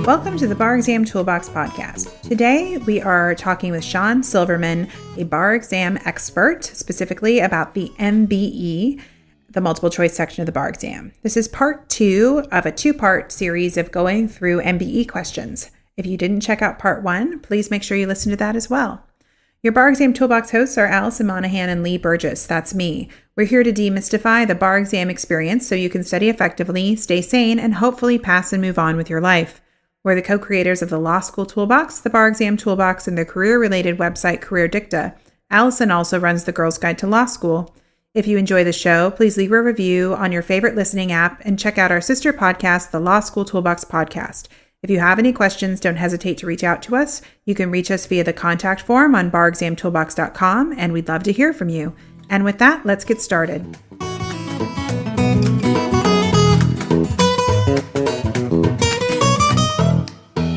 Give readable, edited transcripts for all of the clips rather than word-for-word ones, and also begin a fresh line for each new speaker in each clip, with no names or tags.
Welcome to the Bar Exam Toolbox podcast. Today, we are talking with Sean Silverman, a bar exam expert, specifically about the MBE, the multiple choice section of the bar exam. This is part 2 of a 2-part series of going through MBE questions. If you didn't check out part 1, please make sure you listen to that as well. Your Bar Exam Toolbox hosts are Alison Monahan and Lee Burgess. That's me. We're here to demystify the bar exam experience so you can study effectively, stay sane, and hopefully pass and move on with your life. We're the co-creators of the Law School Toolbox, the Bar Exam Toolbox, and the career-related website Career Dicta. Alison also runs the Girls Guide to Law School. If you enjoy the show, please leave a review on your favorite listening app and check out our sister podcast, the Law School Toolbox podcast. If you have any questions, don't hesitate to reach out to us. You can reach us via the contact form on barexamtoolbox.com, and we'd love to hear from you. And with that, let's get started.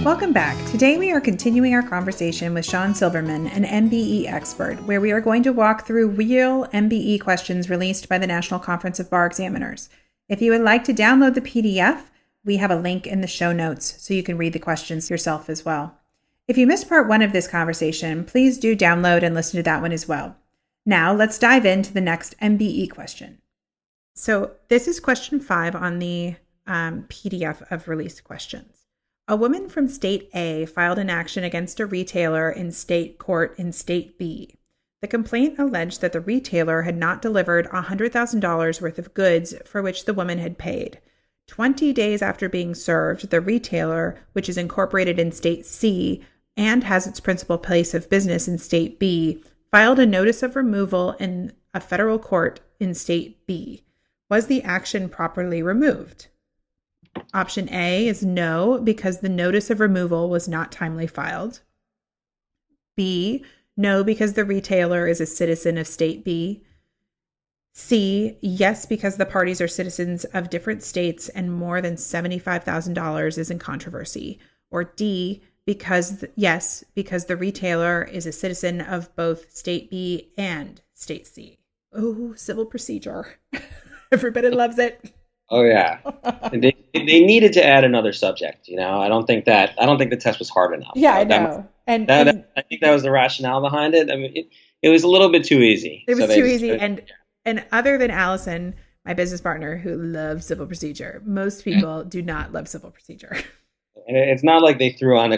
Welcome back. Today we are continuing our conversation with Sean Silverman, an MBE expert, where we are going to walk through real MBE questions released by the National Conference of Bar Examiners. If you would like to download the PDF, we have a link in the show notes so you can read the questions yourself as well. If you missed part 1 of this conversation, please do download and listen to that one as well. Now let's dive into the next MBE question. So this is question 5 on the PDF of released questions. A woman from State A filed an action against a retailer in state court in State B. The complaint alleged that the retailer had not delivered $100,000 worth of goods for which the woman had paid. 20 days after being served, the retailer, which is incorporated in State C and has its principal place of business in State B, filed a notice of removal in a federal court in State B. Was the action properly removed? Option A is no, because the notice of removal was not timely filed. B, no, because the retailer is a citizen of State B. C, yes, because the parties are citizens of different states and more than $75,000 is in controversy. Or D, because the retailer is a citizen of both State B and State C. Oh, civil procedure. Everybody loves it.
Oh yeah, they needed to add another subject. I don't think the test was hard enough.
Yeah, I know. And
I think that was the rationale behind it. I mean, it was a little bit too easy.
It was too easy, and other than Allison, my business partner, who loves civil procedure, most people do not love civil procedure.
And it's not like they threw on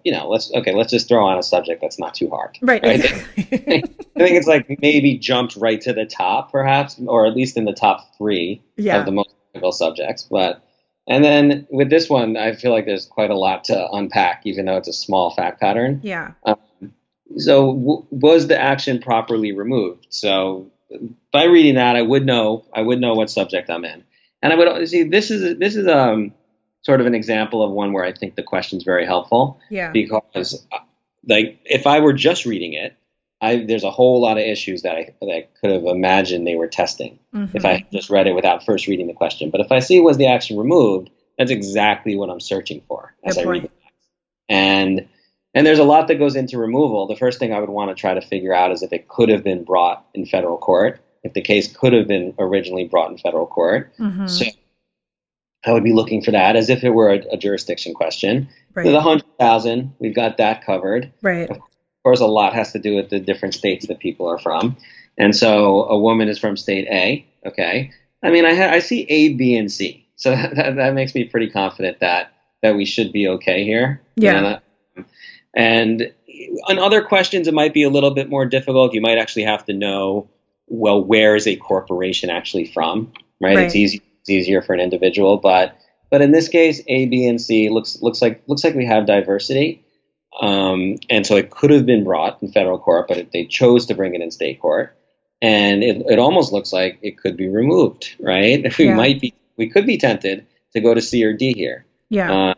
let's just throw on a subject that's not too hard.
Right. Exactly.
I think it's like maybe jumped right to the top, perhaps, or at least in the top 3 of the most difficult subjects. And then with this one, I feel like there's quite a lot to unpack, even though it's a small fact pattern.
Yeah.
So was the action properly removed? So by reading that, I would know what subject I'm in, and I would see this is sort of an example of one where I think the question's very helpful.
Yeah.
Because like if I were just reading it, there's a whole lot of issues that I could have imagined they were testing if I just read it without first reading the question. But if I see was the action removed, that's exactly what I'm searching for as I read the text. And there's a lot that goes into removal. The first thing I would want to try to figure out is if it could have been brought in federal court, if the case could have been originally brought in federal court. So I would be looking for that as if it were a jurisdiction question.
Right.
So the 100,000, we've got that covered.
Right.
Of course, a lot has to do with the different states that people are from. And so a woman is from State A. Okay. I mean, I see A, B, and C. So that makes me pretty confident that we should be okay here.
Yeah.
And on other questions, it might be a little bit more difficult. You might actually have to know, well, where is a corporation actually from? Right. It's easier for an individual, but in this case, A, B, and C looks like we have diversity, and so it could have been brought in federal court, but they chose to bring it in state court, and it almost looks like it could be removed, right? We could be tempted to go to C or D here.
Yeah.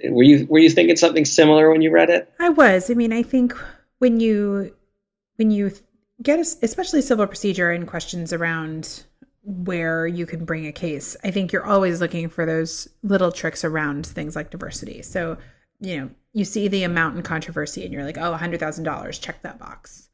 Were you thinking something similar when you read it?
I was. I mean, I think when you get especially civil procedure and questions around where you can bring a case, I think you're always looking for those little tricks around things like diversity. So, you see the amount in controversy and you're like, oh, $100,000, check that box.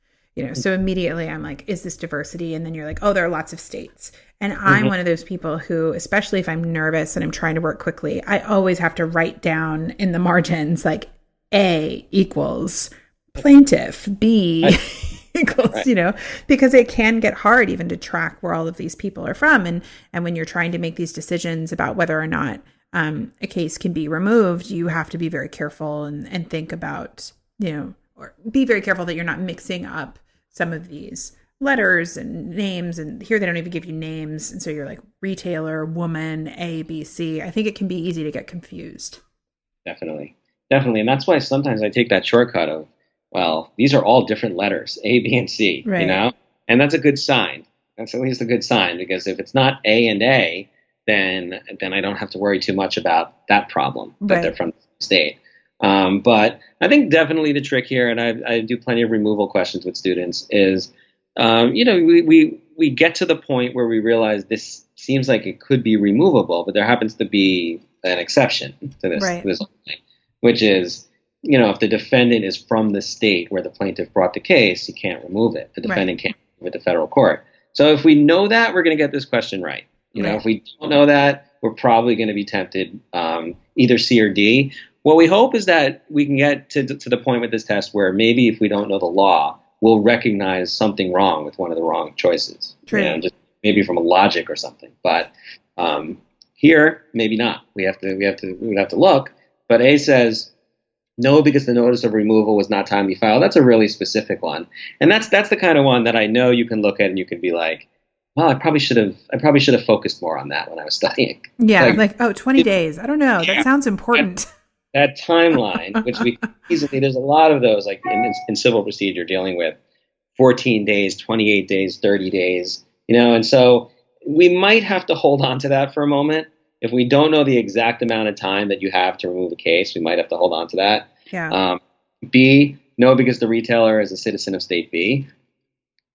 So immediately I'm like, is this diversity? And then you're like, oh, there are lots of states. And I'm one of those people who, especially if I'm nervous and I'm trying to work quickly, I always have to write down in the margins, like A equals plaintiff, B equals, because it can get hard even to track where all of these people are from. And when you're trying to make these decisions about whether or not a case can be removed, you have to be very careful and think about, or be very careful that you're not mixing up some of these letters and names. And here they don't even give you names. And so you're like retailer, woman, A, B, C. I think it can be easy to get confused.
Definitely. And that's why sometimes I take that shortcut of, well, these are all different letters, A, B, and C,
right.
And that's a good sign. That's at least a good sign, because if it's not A and A, then I don't have to worry too much about that problem that they're from the state. But I think definitely the trick here, and I do plenty of removal questions with students, is, we get to the point where we realize this seems like it could be removable, but there happens to be an exception to this, this whole thing, which is, if the defendant is from the state where the plaintiff brought the case, you can't remove it. The defendant can't remove it to federal court. So if we know that, we're going to get this question right. If we don't know that, we're probably going to be tempted either C or D. What we hope is that we can get to the point with this test where maybe if we don't know the law, we'll recognize something wrong with one of the wrong choices. Just maybe from a logic or something. But here, maybe not. We would have to look. But A says no, because the notice of removal was not timely filed. That's a really specific one, and that's the kind of one that I know you can look at and you can be like, well, I probably should have focused more on that when I was studying.
Yeah, like 20 days. I don't know. That sounds important.
That timeline, which we easily, there's a lot of those, like in civil procedure, dealing with 14 days, 28 days, 30 days, and so we might have to hold on to that for a moment. If we don't know the exact amount of time that you have to remove a case, we might have to hold on to that.
Yeah.
B, no, because the retailer is a citizen of state B.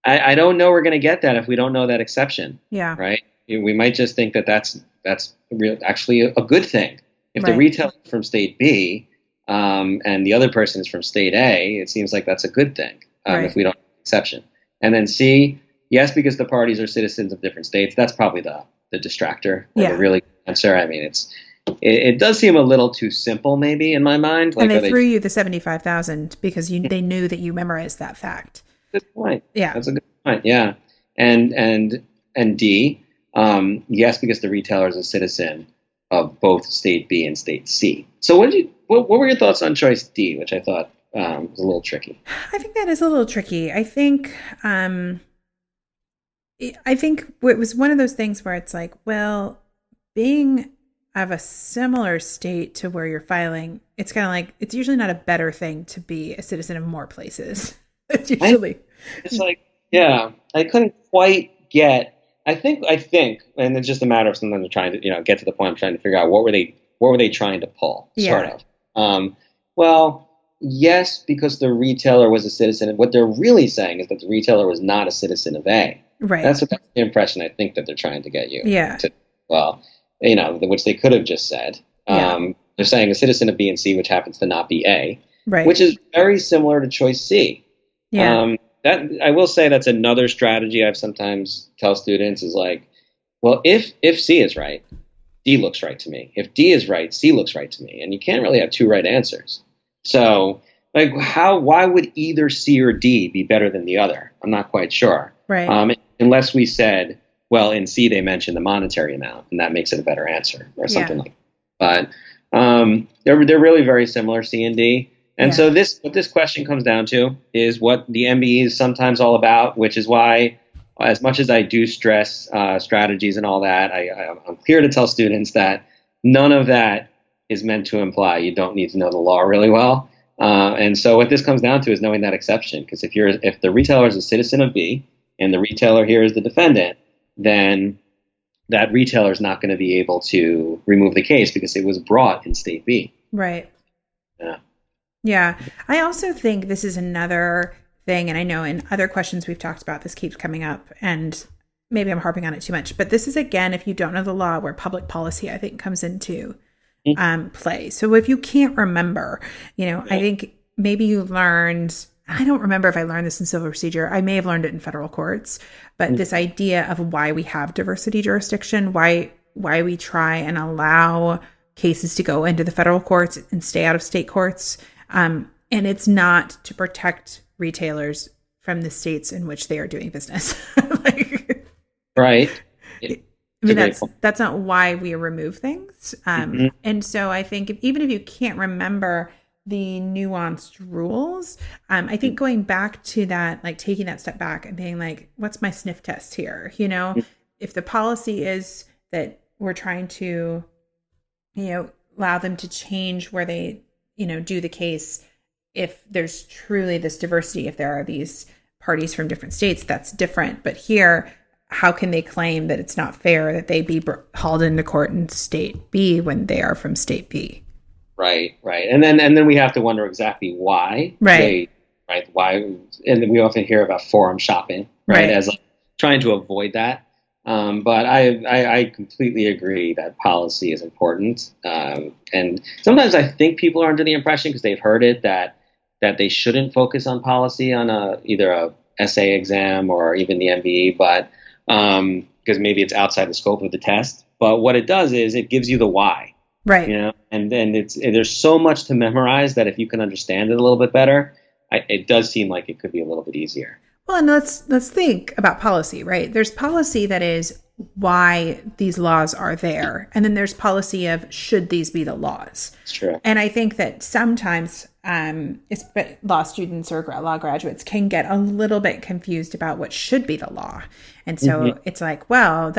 I don't know we're going to get that if we don't know that exception.
Yeah.
Right. We might just think that that's actually a good thing. If the retailer is from state B and the other person is from state A, it seems like that's a good thing if we don't have an exception. And then C, yes, because the parties are citizens of different states. That's probably the distractor or the really good answer. I mean, it does seem a little too simple, maybe, in my mind.
Like, and they threw you the 75,000 because they knew that you memorized that fact.
Good point.
Yeah,
that's a good point. Yeah, and D, yes, because the retailer is a citizen of both state B and state C. So what were your thoughts on choice D, which I thought was a little tricky?
I think that is a little tricky. I think it was one of those things where it's like, well, being of a similar state to where you're filing, it's kind of like, it's usually not a better thing to be a citizen of more places. It's usually.
It's like, yeah, I couldn't quite get. I think, and it's just a matter of sometimes trying to, get to the point. I'm trying to figure out what were they trying to pull, sort of. Well, yes, because the retailer was a citizen. What they're really saying is that the retailer was not a citizen of A.
Right.
That's the impression I think that they're trying to get you.
Yeah.
Which they could have just said. They're saying a citizen of B and C, which happens to not be A.
Right.
Which is very similar to choice C.
Yeah.
That I will say that's another strategy I've sometimes tell students is like, well, if C is right, D looks right to me. If D is right, C looks right to me. And you can't really have two right answers. So, like, why would either C or D be better than the other? I'm not quite sure.
Right.
Unless we said, well, in C they mentioned the monetary amount, and that makes it a better answer, or something like that. But they're really very similar, C and D. And so what this question comes down to is what the MBE is sometimes all about, which is why, as much as I do stress strategies and all that, I'm clear to tell students that none of that is meant to imply you don't need to know the law really well. And so what this comes down to is knowing that exception, because if the retailer is a citizen of B and the retailer here is the defendant, then that retailer is not going to be able to remove the case because it was brought in state B.
Right.
Yeah.
Yeah. I also think this is another thing, and I know in other questions we've talked about, this keeps coming up, and maybe I'm harping on it too much, but this is, again, if you don't know the law, where public policy, I think, comes into play. So if you can't remember, I think maybe you learned I don't remember if I learned this in civil procedure. I may have learned it in federal courts, but this idea of why we have diversity jurisdiction, why we try and allow cases to go into the federal courts and stay out of state courts. And it's not to protect retailers from the states in which they are doing business.
Right.
I mean, that's not why we remove things. And so I think even if you can't remember the nuanced rules, I think going back to that, like taking that step back and being like, what's my sniff test here? You know, if the policy is that we're trying to, allow them to change where they, do the case, if there's truly this diversity, if there are these parties from different states, that's different. But here, how can they claim that it's not fair that they be hauled into court in state B when they are from state B? Right.
And then we have to wonder exactly why. Why? And we often hear about forum shopping, right? As trying to avoid that. But I completely agree that policy is important. And sometimes I think people are under the impression, because they've heard it, that they shouldn't focus on policy on either a essay exam or even the MBE, but because maybe it's outside the scope of the test. But what it does is it gives you the why. Right. And then there's so much to memorize that if you can understand it a little bit better, it does seem like it could be a little bit easier.
Well, and let's think about policy, right? There's policy that is why these laws are there. And then there's policy of should these be the laws?
It's true.
And I think that sometimes law students or law graduates can get a little bit confused about what should be the law. And so it's like, well,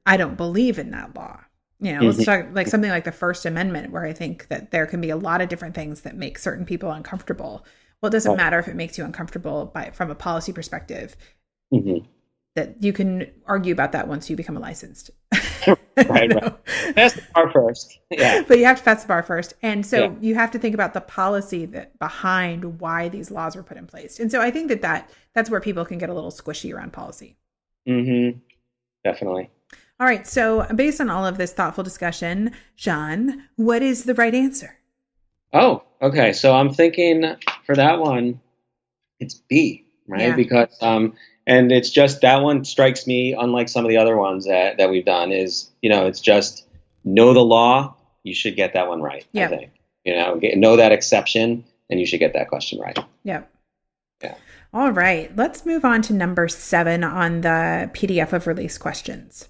I don't believe in that law. Let's talk like something like the First Amendment, where I think that there can be a lot of different things that make certain people uncomfortable. Well, it doesn't matter if it makes you uncomfortable from a policy perspective. That you can argue about that once you become a licensed.
Right. Pass the bar first. Yeah.
But you have to pass the bar first. And so you have to think about the policy behind why these laws were put in place. And so I think that's where people can get a little squishy around policy.
Definitely.
All right. So based on all of this thoughtful discussion, Sean, what is the right answer?
Oh, okay. So I'm thinking for that one, it's B, right? Yeah. Because, and it's just, that one strikes me, unlike some of the other ones that we've done, is, it's just know the law. You should get that one right. I think, know that exception, and you should get that question right.
Yep. Yeah. All right. Let's move on to number 7 on the PDF of release questions.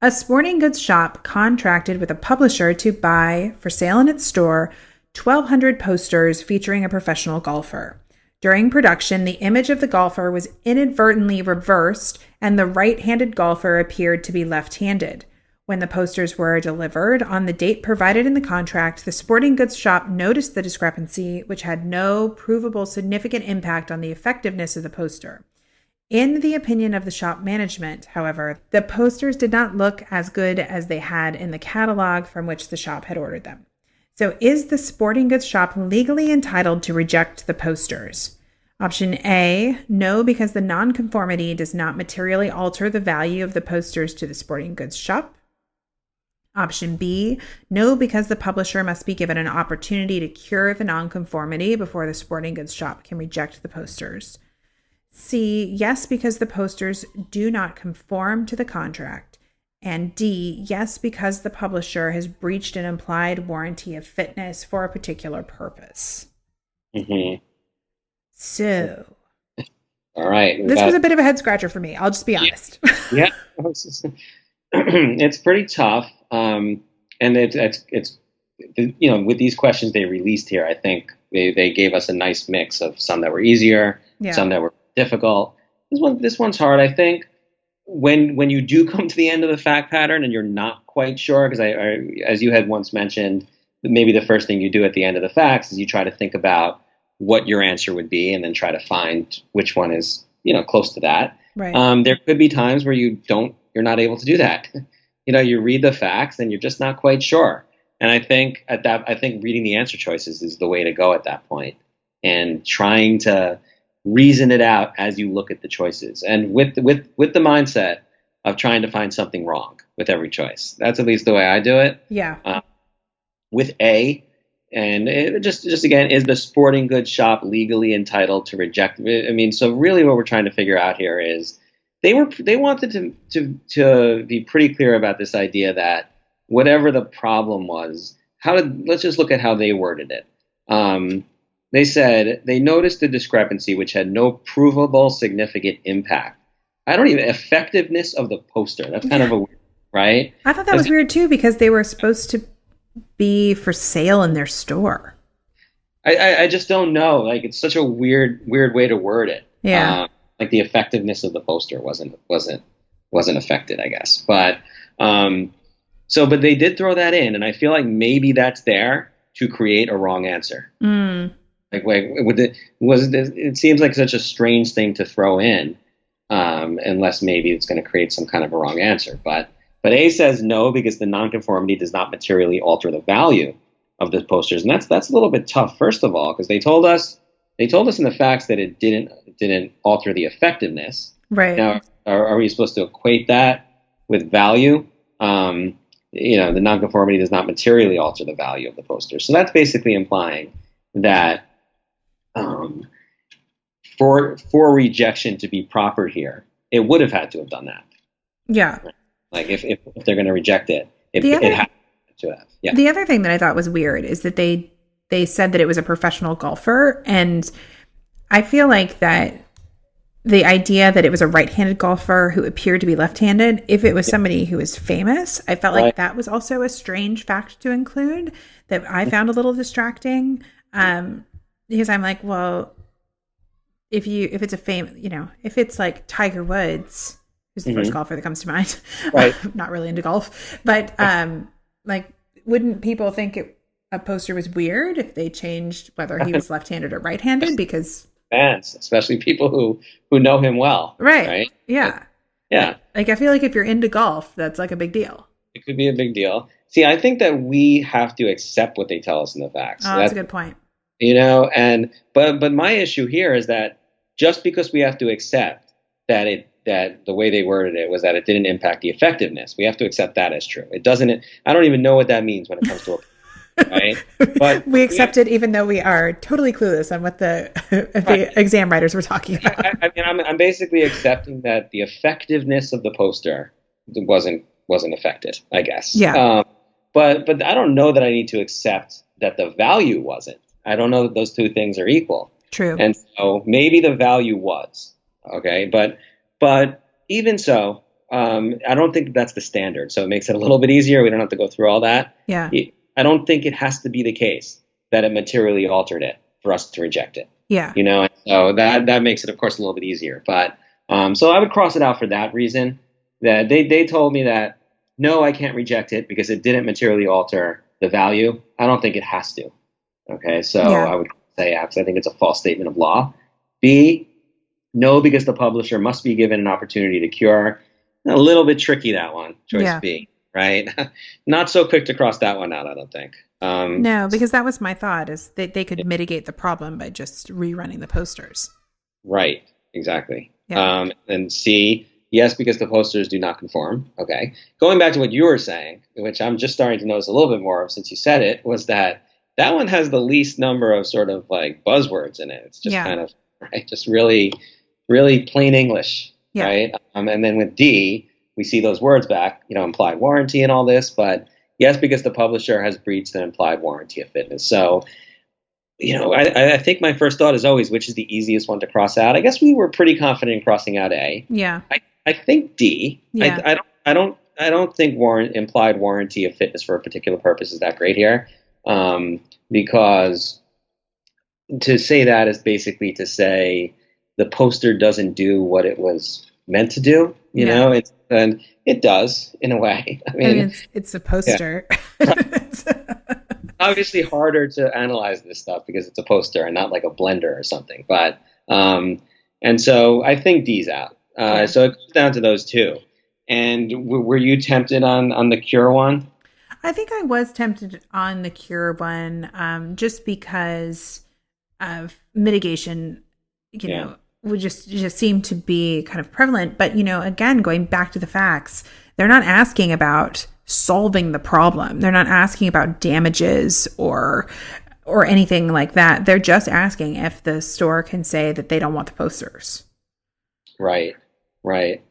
A sporting goods shop contracted with a publisher to buy, for sale in its store, 1,200 posters featuring a professional golfer. During production, the image of the golfer was inadvertently reversed, and the right-handed golfer appeared to be left-handed. When the posters were delivered on the date provided in the contract, the sporting goods shop noticed the discrepancy, which had no provable significant impact on the effectiveness of the poster. In the opinion of the shop management, however, the posters did not look as good as they had in the catalog from which the shop had ordered them. So is the sporting goods shop legally entitled to reject the posters? Option A, no, because the nonconformity does not materially alter the value of the posters to the sporting goods shop. Option B, no, because the publisher must be given an opportunity to cure the nonconformity before the sporting goods shop can reject the posters. C, yes, because the posters do not conform to the contract. And D, yes, because the publisher has breached an implied warranty of fitness for a particular purpose. So.
All right.
This was a bit of a head scratcher for me. I'll just be honest.
Yeah. It's pretty tough. And it's with these questions they released here, I think they gave us a nice mix of some that were easier, some that were difficult. This one's hard. I think when you do come to the end of the fact pattern and you're not quite sure, because as you had once mentioned, maybe the first thing you do at the end of the facts is you try to think about what your answer would be, and then try to find which one is close to that. Right. There could be times where you're not able to do that. You read the facts and you're just not quite sure. And I think reading the answer choices is the way to go at that point, and trying to reason it out as you look at the choices, and with the mindset of trying to find something wrong with every choice. That's at least the way I do it.
Yeah.
With A, And it just again, is the sporting goods shop legally entitled to reject? I mean, so really, what we're trying to figure out here is they wanted to be pretty clear about this idea that whatever the problem was, let's just look at how they worded it. They said they noticed the discrepancy, which had no provable significant impact. Effectiveness of the poster. That's kind of a weird, right?
I thought that was weird too, because they were supposed to be for sale in their store.
I just don't know. Like, it's such a weird way to word it.
Yeah.
Like the effectiveness of the poster wasn't affected, I guess. But but they did throw that in, and I feel like maybe that's there to create a wrong answer. It seems like such a strange thing to throw in, unless maybe it's going to create some kind of a wrong answer. But A says no, because the nonconformity does not materially alter the value of the posters, and that's a little bit tough. First of all, because they told us in the facts that it didn't alter the effectiveness.
Right.
Now, are we supposed to equate that with value? The nonconformity does not materially alter the value of the poster. So that's basically implying that for rejection to be proper here, it would have had to have done that.
Yeah.
Like if they're going to reject it, it had to have. Yeah.
The other thing that I thought was weird is that they said that it was a professional golfer, and I feel like that the idea that it was a right-handed golfer who appeared to be left-handed, if it was somebody who was famous, I felt like that was also a strange fact to include that I found a little distracting. Because I'm like, well, if it's if it's like Tiger Woods, who's the first golfer that comes to mind,
right?
Not really into golf, but wouldn't people think a poster was weird if they changed whether he was left-handed or right-handed? Because
fans, especially people who know him well, right?
Yeah,
yeah.
Like I feel like if you're into golf, that's like a big deal.
It could be a big deal. See, I think that we have to accept what they tell us in the facts.
Oh, that's a good point.
But my issue here is that just because we have to accept that the way they worded it was that it didn't impact the effectiveness, we have to accept that as true. It doesn't. I don't even know what that means when it comes to right? But
we accept it even though we are totally clueless on what the exam writers were talking about.
I'm basically accepting that the effectiveness of the poster wasn't affected, I guess.
Yeah.
But I don't know that I need to accept that the value wasn't. I don't know that those two things are equal.
True.
And so maybe the value was, okay, but even so, I don't think that's the standard. So it makes it a little bit easier. We don't have to go through all that.
Yeah.
I don't think it has to be the case that it materially altered it for us to reject it.
Yeah.
And so that makes it, of course, a little bit easier. But so I would cross it out for that reason. That they told me that no, I can't reject it because it didn't materially alter the value. I don't think it has to. Okay, so I would say because I think it's a false statement of law. B, no, because the publisher must be given an opportunity to cure. A little bit tricky, that one, choice B, right? Not so quick to cross that one out, I don't think.
No, because that was my thought, is that they could mitigate the problem by just rerunning the posters.
Right, exactly.
Yeah.
And C, yes, because the posters do not conform. Okay. Going back to what you were saying, which I'm just starting to notice a little bit more of since you said it, was that one has the least number of sort of like buzzwords in it. It's just kind of, right, just really, really plain English, right? And then with D, we see those words back, implied warranty and all this, but yes, because the publisher has breached an implied warranty of fitness. So, I think my first thought is always, which is the easiest one to cross out? I guess we were pretty confident in crossing out A.
Yeah.
I think D.
Yeah.
I don't think implied warranty of fitness for a particular purpose is that great here. Because to say that is basically to say the poster doesn't do what it was meant to do, and it does in a way. I mean
it's a poster.
Yeah. Obviously harder to analyze this stuff because it's a poster and not like a blender or something. But and so I think D's out. So it comes down to those two. And were you tempted on the cure one?
I think I was tempted on the cure one, just because of mitigation, would just seem to be kind of prevalent. But, again, going back to the facts, they're not asking about solving the problem. They're not asking about damages or or anything like that. They're just asking if the store can say that they don't want the posters.
Right. Right.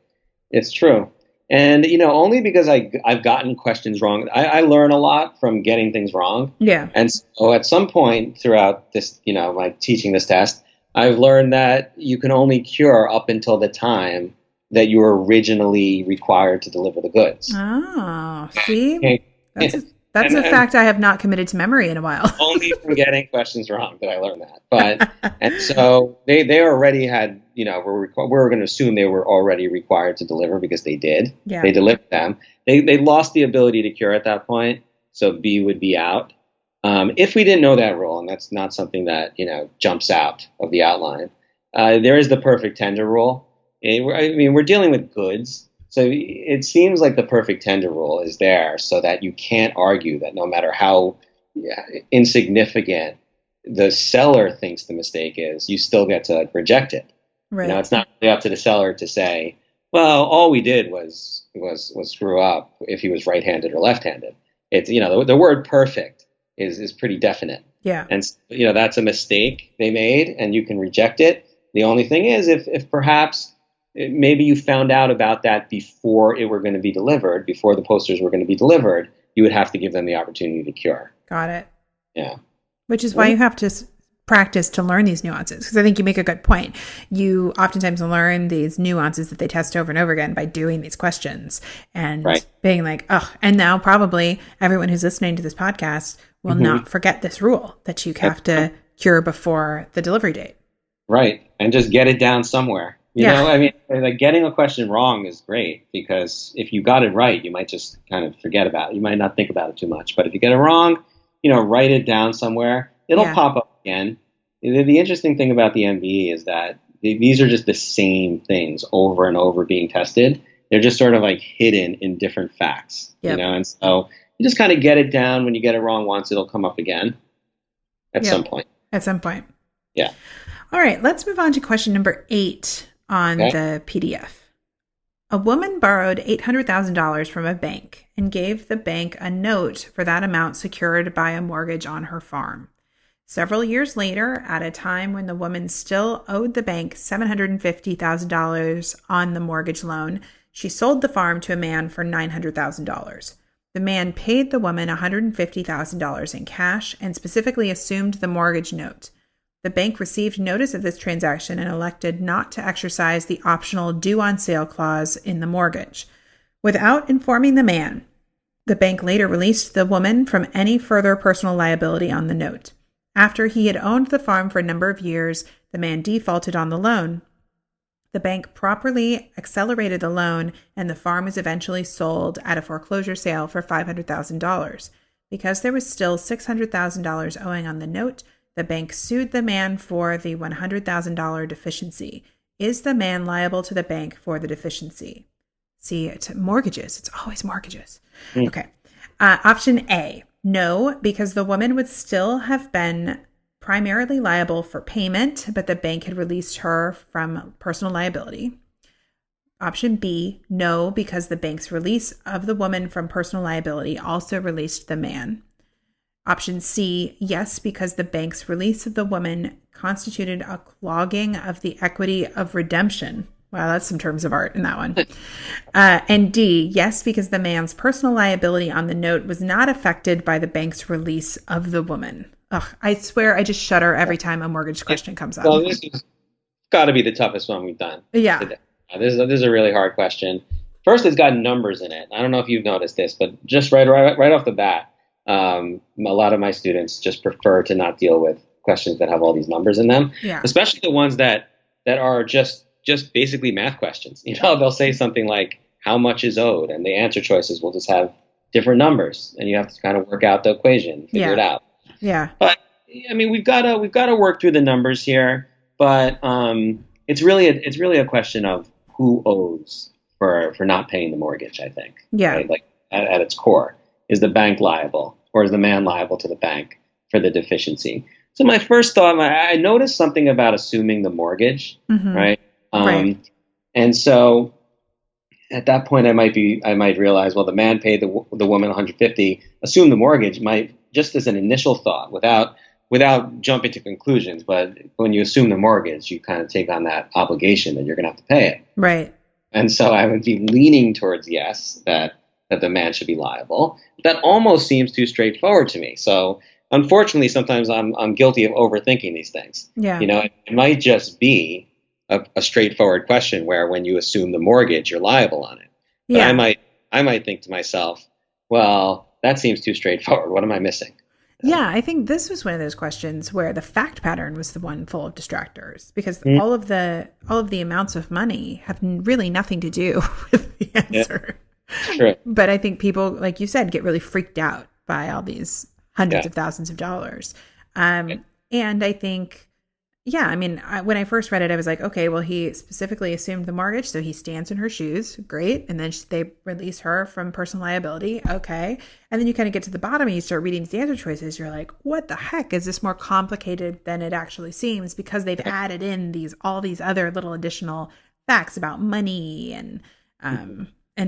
It's true. And, only because I've gotten questions wrong. I learn a lot from getting things wrong.
Yeah.
And so at some point throughout this, like teaching this test, I've learned that you can only cure up until the time that you were originally required to deliver the goods.
Oh, see?
Okay.
That's a fact I have not committed to memory in a while.
Only from getting questions wrong did I learn that. And so they already had, we're going to assume they were already required to deliver because they did.
Yeah.
They delivered them. They lost the ability to cure at that point. So B would be out. If we didn't know that rule, and that's not something that, jumps out of the outline, there is the perfect tender rule. We're dealing with goods. So it seems like the perfect tender rule is there so that you can't argue that no matter how insignificant the seller thinks the mistake is, you still get to reject it.
Right.
It's not really up to the seller to say, well, all we did was screw up if he was right-handed or left-handed. It's, the word perfect is pretty definite.
Yeah.
And, that's a mistake they made and you can reject it. The only thing is if perhaps maybe you found out about that before it were going to be delivered, before the posters were going to be delivered, you would have to give them the opportunity to cure.
Got it.
Yeah.
Which is why you have to practice to learn these nuances. Because I think you make a good point. You oftentimes learn these nuances that they test over and over again by doing these questions and being like, oh, and now probably everyone who's listening to this podcast will not forget this rule that you have to cure before the delivery date. Right.
And just get it down somewhere. Like getting a question wrong is great because if you got it right, you might just kind of forget about it. You might not think about it too much. But if you get it wrong, write it down somewhere. It'll pop up again. The interesting thing about the MBE is that these are just the same things over and over being tested. They're just sort of like hidden in different facts, and so you just kind of get it down. When you get it wrong once, it'll come up again at some point.
At some point.
Yeah.
All right, let's move on to question number 8 on the PDF. A woman borrowed $800,000 from a bank and gave the bank a note for that amount secured by a mortgage on her farm. Several years later, at a time when the woman still owed the bank $750,000 on the mortgage loan, she sold the farm to a man for $900,000. The man paid the woman $150,000 in cash and specifically assumed the mortgage note. The bank received notice of this transaction and elected not to exercise the optional due on sale clause in the mortgage. Without informing the man, the bank later released the woman from any further personal liability on the note. After he had owned the farm for a number of years, the man defaulted on the loan. The bank properly accelerated the loan, and the farm was eventually sold at a foreclosure sale for $500,000. Because there was still $600,000 owing on the note, the bank sued the man for the $100,000 deficiency. Is the man liable to the bank for the deficiency? See, it's mortgages. It's always mortgages. Okay. Option A, no, because the woman would still have been primarily liable for payment, but the bank had released her from personal liability. Option B, no, because the bank's release of the woman from personal liability also released the man. Option C, yes, because the bank's release of the woman constituted a clogging of the equity of redemption. Wow, that's some terms of art in that one. And D, yes, because the man's personal liability on the note was not affected by the bank's release of the woman. Ugh, I swear I just shudder every time a mortgage question comes up.
Well, this has got to be the toughest one we've done.
Yeah.
Today. This is a really hard question. First, it's got numbers in it. I don't know if you've noticed this, but just right off the bat, a lot of my students just prefer to not deal with questions that have all these numbers in them, especially the ones that are just basically math questions. They'll say something like, how much is owed? And the answer choices will just have different numbers, and you have to kind of work out the equation, figure it out. Yeah. But I mean, we've got to work through the numbers here, but it's really a question of who owes for not paying the mortgage, I think. Yeah. Right? Like at its core, is the bank liable, or is the man liable to the bank for the deficiency? So my first thought, I noticed something about assuming the mortgage, right? And so at that point, I might realize, well, the man paid the woman $150,000, assume the mortgage might, just as an initial thought, without without jumping to conclusions, but when you assume the mortgage, you kind of take on that obligation that you're going to have to pay it.
Right.
And so I would be leaning towards yes, that the man should be liable. That almost seems too straightforward to me. So unfortunately, sometimes I'm guilty of overthinking these things.
Yeah.
It might just be a straightforward question where when you assume the mortgage, you're liable on it. But
Yeah.
I might think to myself, well, that seems too straightforward. What am I missing?
Yeah, I think this was one of those questions where the fact pattern was the one full of distractors, because all of the amounts of money have really nothing to do with the answer.
Yeah, true.
But I think people, like you said, get really freaked out by all these hundreds of thousands of dollars. And I think, when I first read it, I was like, okay, well, he specifically assumed the mortgage, so he stands in her shoes. Great. And then they release her from personal liability. Okay. And then you kind of get to the bottom and you start reading the answer choices. You're like, what the heck? Is this more complicated than it actually seems? Because they've added in all these other little additional facts about money and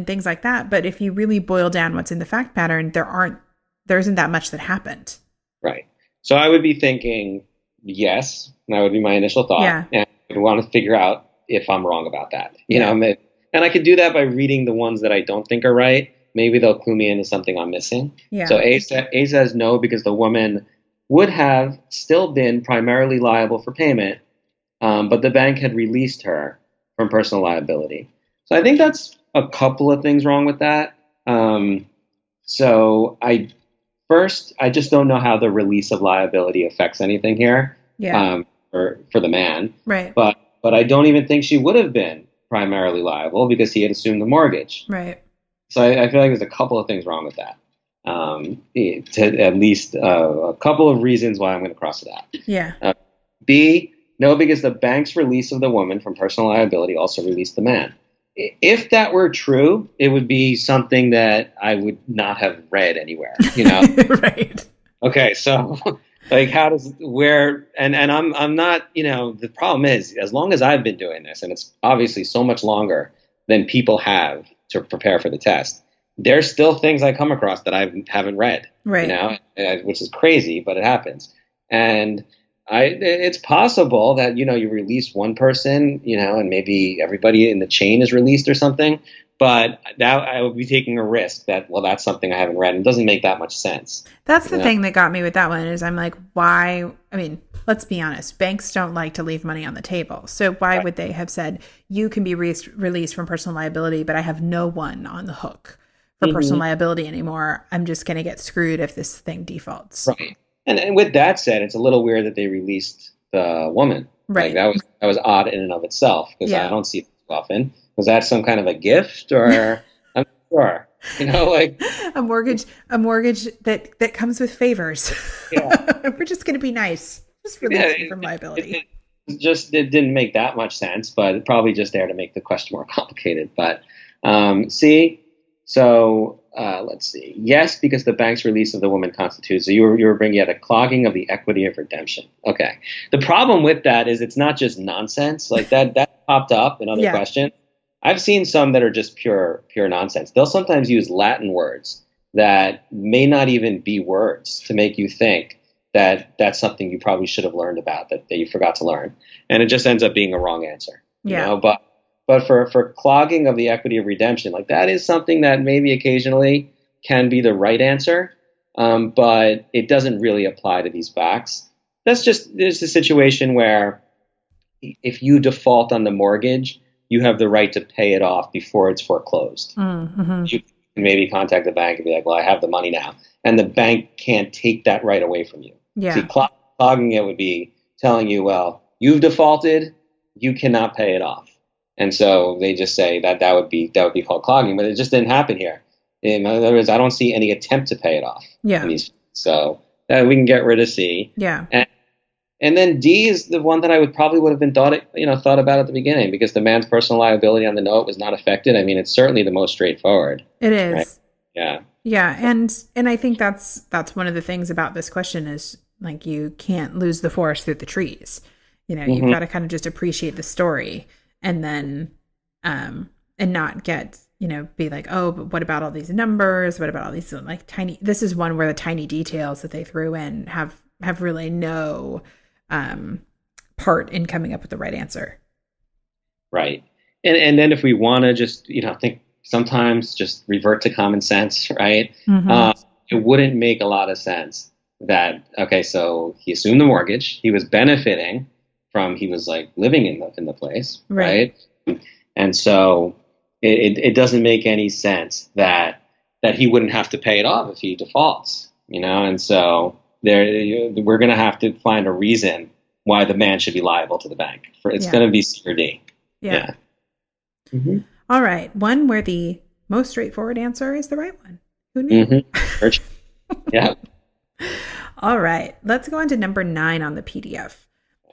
things like that. But if you really boil down what's in the fact pattern, there isn't that much that happened.
Right. So I would be thinking, yes, that would be my initial thought.
Yeah.
And I would want to figure out if I'm wrong about that. And I could do that by reading the ones that I don't think are right. Maybe they'll clue me into something I'm missing.
Yeah.
So A says no, because the woman would have still been primarily liable for payment, but the bank had released her from personal liability. So I think that's a couple of things wrong with that. So I just don't know how the release of liability affects anything here.
Yeah.
For the man.
Right.
But I don't even think she would have been primarily liable because he had assumed the mortgage.
Right.
So I feel like there's a couple of things wrong with that. To at least a couple of reasons why I'm going to cross it out.
Yeah.
B, no, because the bank's release of the woman from personal liability also released the man. If that were true, it would be something that I would not have read anywhere,
Right.
Okay, so like I'm not, the problem is, as long as I've been doing this, and it's obviously so much longer than people have to prepare for the test, there's still things I come across that I haven't read,
right.
Which is crazy, but it happens. And it's possible that, you release one person, and maybe everybody in the chain is released or something, but that I would be taking a risk that, well, that's something I haven't read and it doesn't make that much sense.
That's the thing that got me with that one is I'm like, why? I mean, let's be honest. Banks don't like to leave money on the table. So why would they have said you can be released from personal liability, but I have no one on the hook for personal liability anymore. I'm just going to get screwed if this thing defaults.
Right. And with that said, it's a little weird that they released the woman.
Right.
Like that was odd in and of itself because I don't see it too often. Was that some kind of a gift or I'm not sure. Like
a mortgage that comes with favors. Yeah. We're just going to be nice. Just release you from liability.
It didn't make that much sense, but probably just there to make the question more complicated. But C. So let's see. Yes, because the bank's release of the woman constitutes. So you were bringing out a clogging of the equity of redemption. Okay. The problem with that is it's not just nonsense. Like that popped up in other questions. I've seen some that are just pure nonsense. They'll sometimes use Latin words that may not even be words to make you think that that's something you probably should have learned about that you forgot to learn. And it just ends up being a wrong answer.
Yeah.
But for clogging of the equity of redemption, like that is something that maybe occasionally can be the right answer, but it doesn't really apply to these facts. There's a situation where if you default on the mortgage, you have the right to pay it off before it's foreclosed. Mm-hmm. You can maybe contact the bank and be like, well, I have the money now. And the bank can't take that right away from you.
Yeah.
See, clogging it would be telling you, well, you've defaulted, you cannot pay it off. And so they just say that would be called clogging, but it just didn't happen here. In other words, I don't see any attempt to pay it off.
Yeah.
So we can get rid of C.
Yeah.
And then D is the one that I would have been thought about at the beginning because the man's personal liability on the note was not affected. I mean, it's certainly the most straightforward.
It is.
Right? Yeah.
Yeah. And I think that's one of the things about this question is like, you can't lose the forest through the trees. You've got to kind of just appreciate the story and then, and not get, be like, oh, but what about all these numbers? What about all these like this is one where the tiny details that they threw in have have really no part in coming up with the right answer.
Right. And then if we want to just, think sometimes just revert to common sense, right? It wouldn't make a lot of sense that, okay, so he assumed the mortgage, he was benefiting from, he was like living in the place, right? And so it doesn't make any sense that he wouldn't have to pay it off if he defaults, and so we're going to have to find a reason why the man should be liable to the bank. It's going to be C or D. Yeah.
All right. One where the most straightforward answer is the right one. Who knew?
Yeah.
All right. Let's go on to number 9 on the PDF.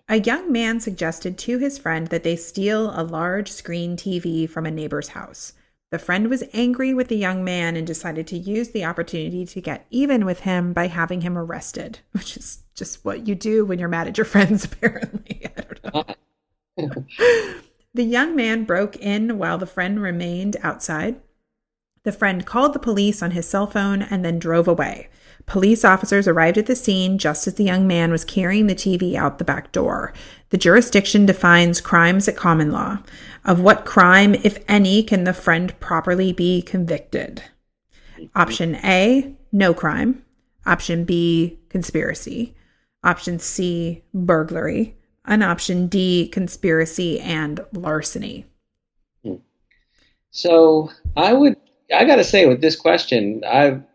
A young man suggested to his friend that they steal a large screen TV from a neighbor's house. The friend was angry with the young man and decided to use the opportunity to get even with him by having him arrested, which is just what you do when you're mad at your friends, apparently. I don't know. The young man broke in while the friend remained outside. The friend called the police on his cell phone and then drove away. Police officers arrived at the scene just as the young man was carrying the TV out the back door. The jurisdiction defines crimes at common law. Of what crime, if any, can the friend properly be convicted? Option A, no crime. Option B, conspiracy. Option C, burglary. And option D, conspiracy and larceny.
So I got to say with this question, I'm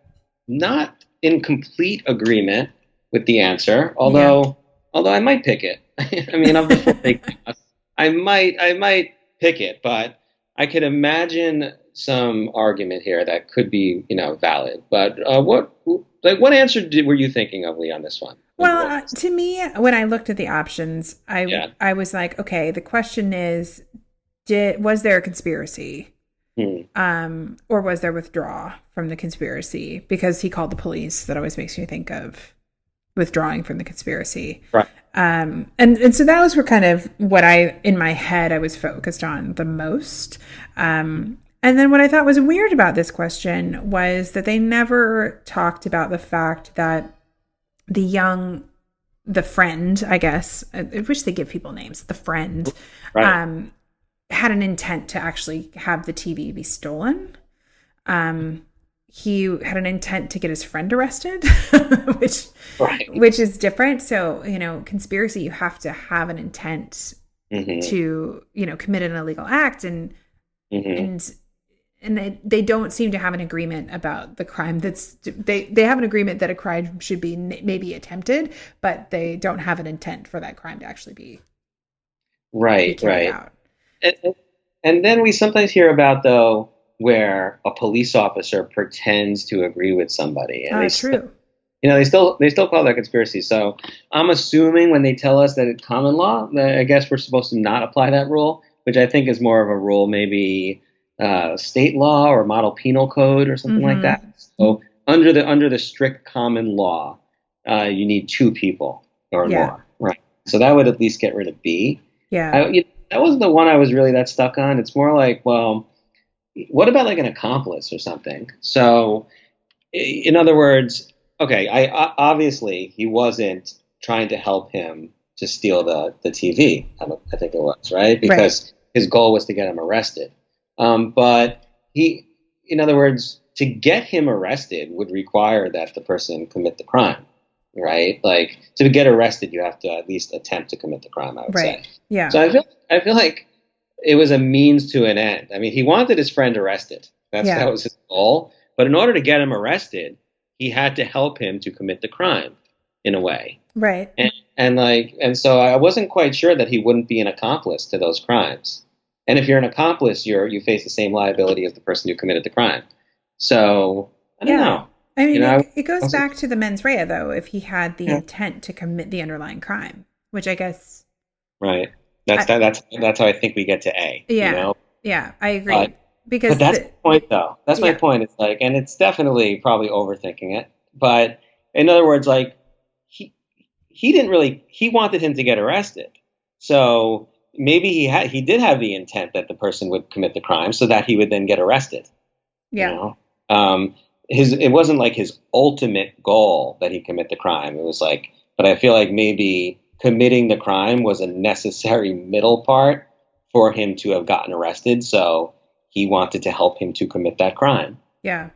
not in complete agreement with the answer, although I might pick it. I mean, of the four big things, I might pick it, but I could imagine some argument here that could be, valid. But what answer were you thinking of, Lee, on this one?
Well, to me, when I looked at the options, I was like, okay, the question is, was there a conspiracy? Or was there withdrawal from the conspiracy? Because he called the police. That always makes me think of withdrawing from the conspiracy.
Right.
And so those were kind of what in my head, I was focused on the most. And then what I thought was weird about this question was that they never talked about the fact that the friend, I guess, I wish they give people names, the friend, right. Had an intent to actually have the TV be stolen. He had an intent to get his friend arrested, which is different. So, conspiracy, you have to have an intent to, commit an illegal act, and they don't seem to have an agreement about the crime. They have an agreement that a crime should be maybe attempted, but they don't have an intent for that crime to actually be carried out.
And then we sometimes hear about, though, where a police officer pretends to agree with somebody. And
true.
They still call that conspiracy. So I'm assuming when they tell us that it's common law, I guess we're supposed to not apply that rule, which I think is more of a rule, maybe state law or model penal code or something like that. So under the strict common law, you need 2 people or more. Right. So that would at least get rid of B.
Yeah.
That wasn't the one I was really that stuck on. It's more like, well, what about like an accomplice or something? So, in other words, okay, obviously he wasn't trying to help him to steal the TV. I think it was, right? Because his goal was to get him arrested. But in other words, to get him arrested would require that the person commit the crime. Right? Like, to get arrested, you have to at least attempt to commit the crime, I would say.
Yeah.
So I feel like it was a means to an end. I mean, he wanted his friend arrested. That was his goal. But in order to get him arrested, he had to help him to commit the crime in a way.
Right.
And so I wasn't quite sure that he wouldn't be an accomplice to those crimes. And if you're an accomplice, you face the same liability as the person who committed the crime. So I don't know.
I mean, it goes back to the mens rea, though, if he had the intent to commit the underlying crime, which I guess.
Right. That's how I think we get to A.
Yeah. Yeah, I agree.
But that's the point, though. That's my point. It's like, and it's definitely probably overthinking it. But in other words, like, he wanted him to get arrested. So maybe he did have the intent that the person would commit the crime so that he would then get arrested.
Yeah.
It wasn't like his ultimate goal that he commit the crime. It was like but I feel like maybe committing the crime was a necessary middle part for him to have gotten arrested. So he wanted to help him to commit that crime.
Yeah.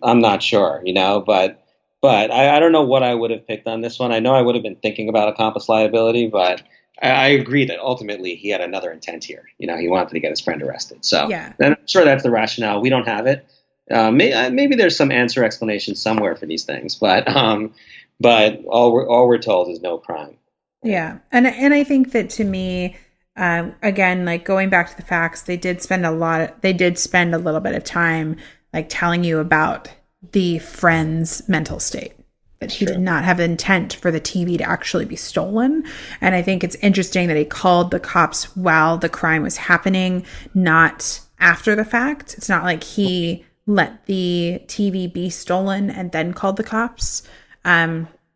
I'm not sure, but I don't know what I would have picked on this one. I know I would have been thinking about accomplice liability, but I agree that ultimately he had another intent here. He wanted to get his friend arrested. So
yeah.
And I'm sure that's the rationale. We don't have it. Maybe there's some answer explanation somewhere for these things, but all we're told is no crime.
Yeah. And I think that, to me, again, like going back to the facts, they did spend a little bit of time like telling you about the friend's mental state, that he did not have the intent for the TV to actually be stolen. And I think it's interesting that he called the cops while the crime was happening, not after the fact. It's not like he let the TV be stolen and then called the cops.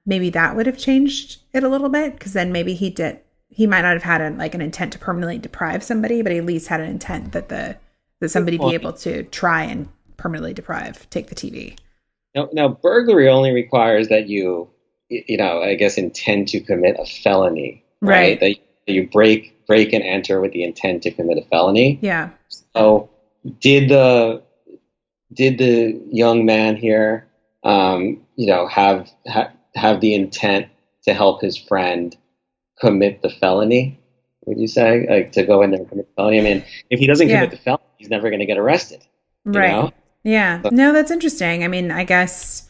Maybe that would have changed it a little bit, because then maybe he might not have had an intent to permanently deprive somebody, but he at least had an intent that somebody be able to try and permanently take the TV.
Now, burglary only requires that you I guess, intend to commit a felony, right? That you break and enter with the intent to commit a felony.
Yeah.
So did the young man here, have the intent to help his friend commit the felony? Would you say, like, to go in there and commit the felony? I mean, if he doesn't commit the felony, he's never going to get arrested.
Right. Yeah. No, that's interesting. I mean, I guess,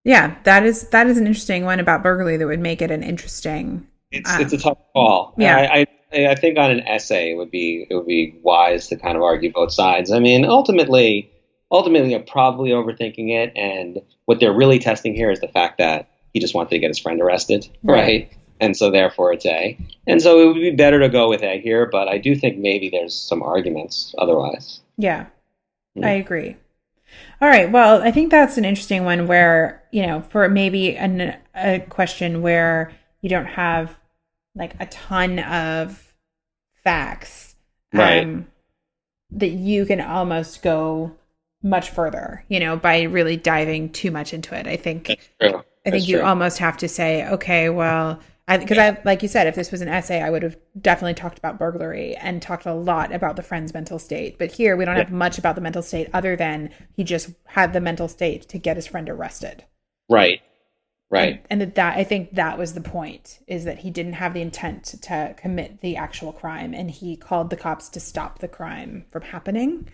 yeah, that is an interesting one about burglary that would make it an interesting.
It's a tough call.
Yeah.
I think on an essay it would be wise to kind of argue both sides. I mean, ultimately they're probably overthinking it, and what they're really testing here is the fact that he just wanted to get his friend arrested, right? And so therefore it's A. And so it would be better to go with A here, but I do think maybe there's some arguments otherwise.
Yeah. I agree. All right. Well, I think that's an interesting one where, for maybe a question where you don't have like a ton of facts,
right,
that you can almost go much further, by really diving too much into it. I think
that's true.
I think you almost have to say, okay, well, because like you said, if this was an essay, I would have definitely talked about burglary and talked a lot about the friend's mental state. But here we don't have much about the mental state other than he just had the mental state to get his friend arrested.
Right.
And that I think that was the point, is that he didn't have the intent to commit the actual crime, and he called the cops to stop the crime from happening.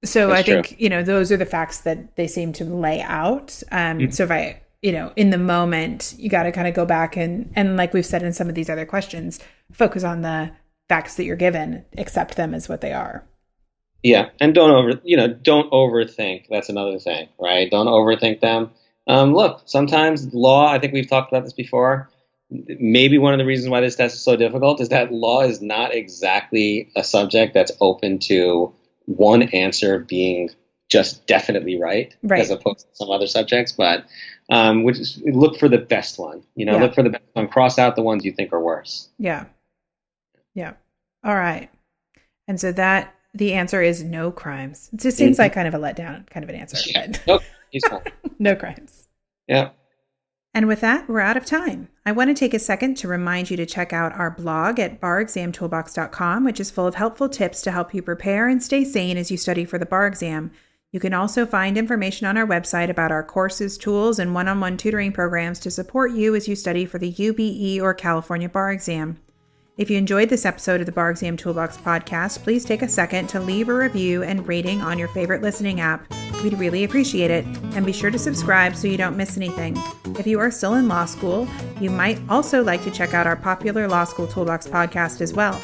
So I think, those are the facts that they seem to lay out. So if I, in the moment, you got to kind of go back and like we've said in some of these other questions, focus on the facts that you're given, accept them as what they are.
Yeah. And don't overthink. That's another thing, right? Don't overthink them. Look, sometimes law, I think we've talked about this before. Maybe one of the reasons why this test is so difficult is that law is not exactly a subject that's open to one answer being just definitely right. As opposed to some other subjects. But look for the best one. Look for the best one. Cross out the ones you think are worse.
Yeah. All right. And so the answer is no crimes. It just seems like kind of a letdown, kind of an answer.
Yeah. Nope.
No crimes.
Yeah.
And with that, we're out of time. I want to take a second to remind you to check out our blog at barexamtoolbox.com, which is full of helpful tips to help you prepare and stay sane as you study for the bar exam. You can also find information on our website about our courses, tools, and one-on-one tutoring programs to support you as you study for the UBE or California bar exam. If you enjoyed this episode of the Bar Exam Toolbox podcast, please take a second to leave a review and rating on your favorite listening app. We'd really appreciate it. And be sure to subscribe so you don't miss anything. If you are still in law school, you might also like to check out our popular Law School Toolbox podcast as well.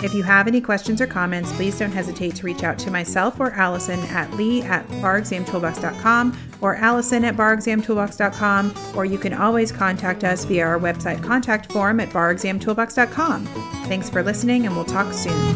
If you have any questions or comments, please don't hesitate to reach out to myself or Alison at lee@barexamtoolbox.com or Alison@barexamtoolbox.com, or you can always contact us via our website contact form at barexamtoolbox.com. Thanks for listening, and we'll talk soon.